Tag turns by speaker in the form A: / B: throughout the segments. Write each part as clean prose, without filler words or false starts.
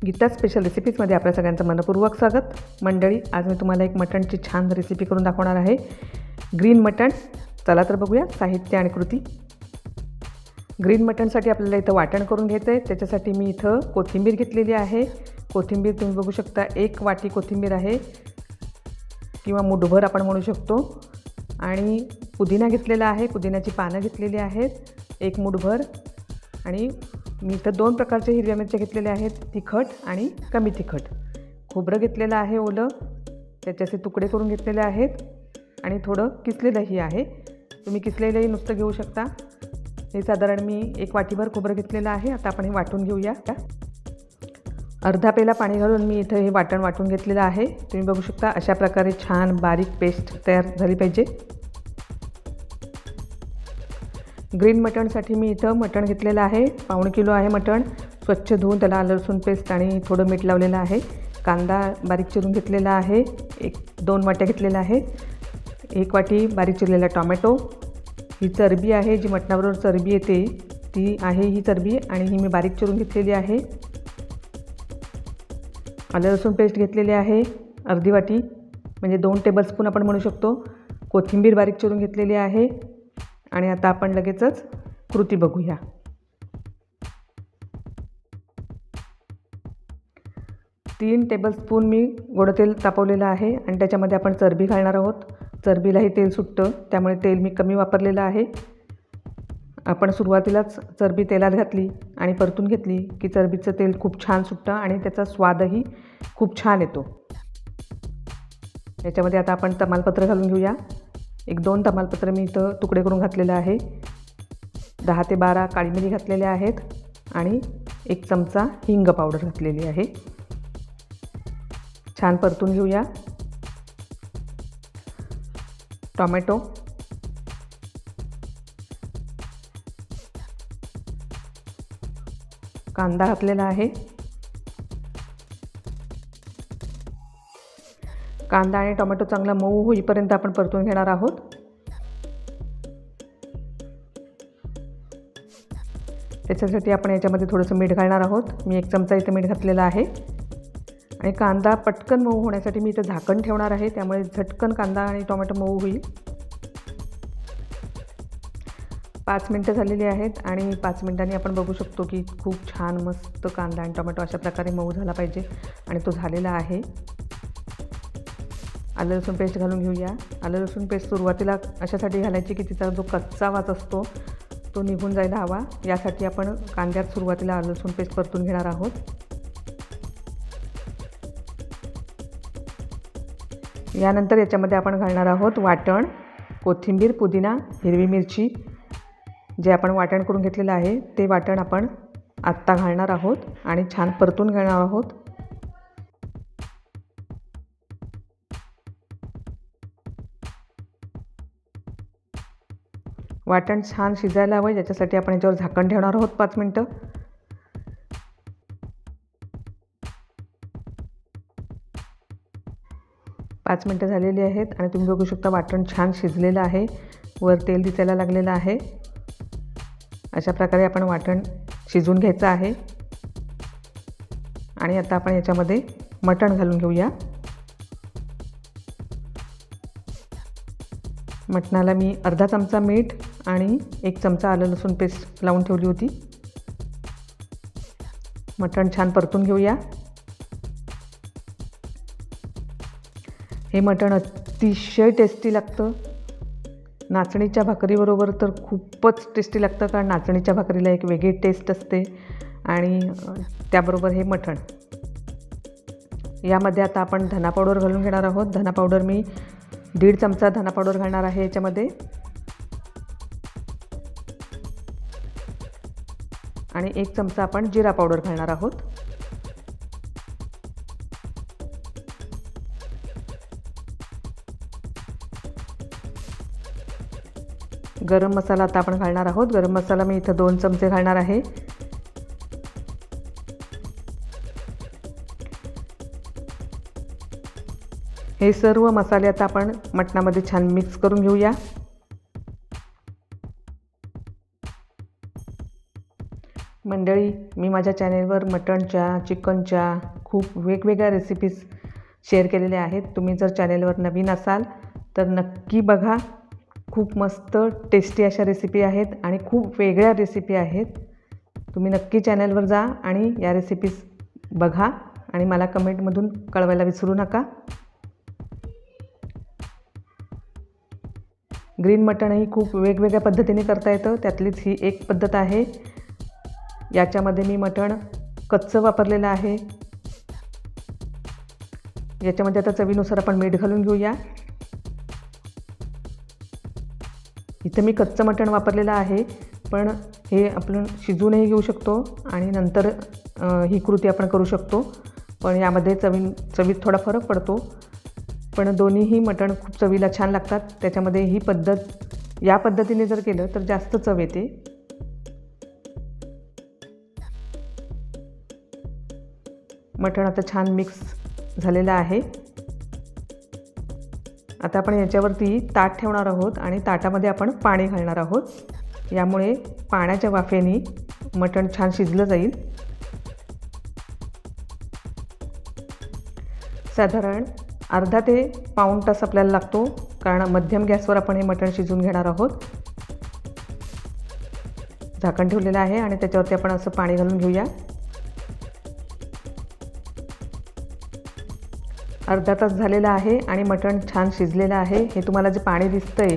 A: Gita special रेसिपीजमध्ये आपल्या सगळ्यांचं मनपूर्वक स्वागत। मंडळी, आज मी तुम्हाला एक मटणची छान रेसिपी करून दाखवणार आहे, ग्रीन मटण। चला तर बघूया साहित्य आणि कृती। ग्रीन मटणसाठी आपल्याला इथं वाटण करून घ्यायचं आहे। त्याच्यासाठी मी इथं कोथिंबीर घेतलेली आहे। कोथिंबीर तुम्ही बघू शकता, 1 वाटी कोथिंबीर आहे किंवा मुठभर आपण म्हणू शकतो। आणि पुदिना घेतलेला आहे, पुदिन्याची पानं घेतलेली आहेत 1 मुठभर। आणि मी इथं 2 प्रकारचे हिरव्या मिरच्या घेतलेल्या आहेत, तिखट आणि कमी तिखट। खोबरं घेतलेलं आहे ओलं, त्याचे असे तुकडे करून घेतलेले आहेत आणि थोडं किसलेलंही आहे। तुम्ही किसलेलंही नुसतं घेऊ शकता। हे साधारण मी 1 वाटीभर खोबरं घेतलेलं आहे। आता आपण हे वाटून घेऊया। अर्धा पेला पाणी घालून मी इथं हे वाटून घेतलेलं आहे। तुम्ही बघू शकता, अशा प्रकारे छान बारीक पेस्ट तयार झाली पाहिजे। ग्रीन मटणसाठी मी इथं मटण घेतलेलं आहे, 1.5 किलो आहे मटण। स्वच्छ धुवून त्याला आलं लसूण पेस्ट आणि थोडं मीठ लावलेलं आहे। कांदा बारीक चिरून घेतलेला आहे, 2 वाट्या घेतलेला आहे। 1 वाटी बारीक चिरलेला टोमॅटो। ही चरबी आहे, जी मटणाबरोबर चरबी येते ती आहे ही चरबी, आणि ही मी बारीक चिरून घेतलेली आहे। आलं लसूण पेस्ट घेतलेली आहे अर्धी वाटी, म्हणजे 2 टेबलस्पून आपण म्हणू शकतो। कोथिंबीर बारीक चिरून घेतलेली आहे। आणि आता आपण लगेचच कृती बघूया। तीन टेबलस्पून मी गोडं तेल तापवलेलं आहे आणि त्याच्यामध्ये आपण चरबी घालणार आहोत। चरबीलाही तेल सुटतं, त्यामुळे तेल मी कमी वापरलेलं आहे। आपण सुरुवातीलाच चरबी तेलात घातली आणि परतून घेतली की चरबीचं तेल खूप छान सुटतं आणि त्याचा स्वादही खूप छान येतो। याच्यामध्ये आता आपण तमालपत्र घालून घेऊया। 1-2 तमालपत्र मी इथं तुकडे करून घातलेलं आहे। 10 ते 12 काळी मिरी घातलेल्या आहेत आणि 1 चमचा हिंग पावडर घातलेली आहे। छान परतून घेऊया। टोमॅटो, कांदा घातलेला आहे। कांदा आणि टोमॅटो चांगला मऊ होईपर्यंत आपण परतून घेणार आहोत। त्याच्यासाठी आपण याच्यामध्ये थोडंसं मीठ घालणार आहोत। मी 1 चमचा इथं मीठ घातलेलं आहे। आणि कांदा पटकन मऊ होण्यासाठी मी इथं झाकण ठेवणार आहे, त्यामुळे झटकन कांदा आणि टोमॅटो मऊ होईल। 5 मिनटं झालेली आहेत आणि 5 मिनिटांनी आपण बघू शकतो की खूप छान मस्त कांदा आणि टोमॅटो अशा प्रकारे मऊ झाला पाहिजे, आणि तो झालेला आहे। आलं लसूण पेस्ट घालून घेऊया। आलं लसूण पेस्ट सुरुवातीला अशासाठी घालायची की तिचा जो कच्चा वास असतो तो निघून जायला हवा। यासाठी आपण कांद्यात सुरुवातीला आलं लसूण पेस्ट परतून घेणार आहोत। यानंतर याच्यामध्ये आपण घालणार आहोत वाटण, कोथिंबीर, पुदिना, हिरवी मिरची। जे आपण वाटण करून घेतलेलं आहे ते वाटण आपण आत्ता घालणार आहोत आणि छान परतून घेणार आहोत। वाटण छान शिजायला हवं, याच्यासाठी आपण याच्यावर झाकण ठेवणार आहोत 5 मिनटं। पाच मिनटं झालेली आहेत आणि तुम्ही बघू शकता वाटण छान शिजलेलं आहे, वर तेल दिसायला लागलेलं आहे। अशा प्रकारे आपण वाटण शिजवून घ्यायचं आहे। आणि आता आपण याच्यामध्ये मटण घालून घेऊया। मटणाला मी अर्धा चमचा मीठ आणि 1 चमचा आलं लसूण पेस्ट लावून ठेवली होती। मटण छान परतून घेऊया। हे मटण अतिशय टेस्टी लागतं। नाचणीच्या भाकरीबरोबर तर खूपच टेस्टी लागतं, कारण नाचणीच्या भाकरीला एक वेगळी टेस्ट असते आणि त्याबरोबर हे मटण। यामध्ये आता आपण धना पावडर घालून घेणार आहोत। धना पावडर मी 1.5 चमचा धना पावडर घालणार आहे याच्यामध्ये, आणि 1 चमचा आपण जिरा पावडर घालणार आहोत। गरम मसाला आता आपण घालणार आहोत। गरम मसाला मी इथं 2 चमचे घालणार आहे। हे सर्व मसाले आता आपण मटणामध्ये छान मिक्स करून घेऊया। मंडळी, मी माझ्या चॅनेलवर मटणच्या, चिकनच्या खूप वेगवेगळ्या रेसिपीज शेअर केलेल्या आहेत. तुम्ही जर चॅनेलवर नवीन असाल तर नक्की बघा. खूप मस्त टेस्टी अशा रेसिपी आहेत आणि खूप वेगळ्या रेसिपी आहेत. तुम्ही नक्की चॅनेलवर जा आणि या रेसिपीज बघा आणि मला कमेंटमधून कळवायला विसरू नका. ग्रीन मटणही खूप वेगवेगळ्या पद्धतीने करता येतं. त्यातलीच ही एक पद्धत आहे. याच्यामध्ये मी मटण कच्चं वापरलेलं आहे. याच्यामध्ये आता चवीनुसार आपण मीठ घालून घेऊया. इथं मी कच्चं मटण वापरलेलं आहे, पण हे आपण शिजवूनही घेऊ शकतो आणि नंतर ही कृती आपण करू शकतो. पण यामध्ये चवीत थोडा फरक पडतो, पण दोन्हीही मटण खूप चवीला छान लागतात. त्याच्यामध्ये ही पद्धत या पद्धतीने जर केलं तर जास्त चव येते. मटण आता छान मिक्स झालेलं आहे. आता आपण याच्यावरती ताट ठेवणार आहोत आणि ताटामध्ये आपण पाणी घालणार आहोत. यामुळे पाण्याच्या वाफेने मटण छान शिजलं जाईल. साधारण अर्धा ते पाऊण तास आपल्याला लागतो, कारण मध्यम गॅसवर आपण हे मटण शिजवून घेणार आहोत. झाकण ठेवलेलं आहे आणि त्याच्यावरती आपण असं पाणी घालून घेऊया. अर्धा तास झालेला आहे आणि मटण छान शिजलेलं आहे. हे तुम्हाला जे पाणी दिसतंय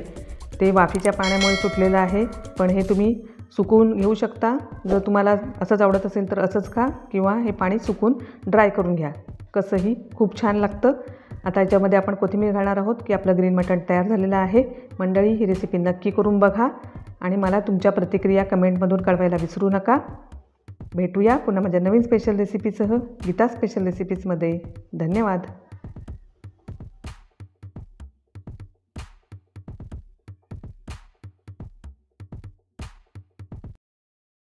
A: ते वाफीच्या पाण्यामुळे सुटलेलं आहे, पण हे तुम्ही सुकवून घेऊ शकता. जर तुम्हाला असंच आवडत असेल तर असंच खा, किंवा हे पाणी सुकून ड्राय करून घ्या. कसंही खूप छान लागतं. आता याच्यामध्ये आपण कोथिंबीर घालणार आहोत की आपलं ग्रीन मटण तयार झालेलं आहे. मंडळी, ही रेसिपी नक्की करून बघा आणि मला तुमच्या प्रतिक्रिया कमेंटमधून कळवायला विसरू नका. भेटूया पुन्हा माझ्या नवीन स्पेशल रेसिपीसह गीता स्पेशल रेसिपीजमध्ये. धन्यवाद.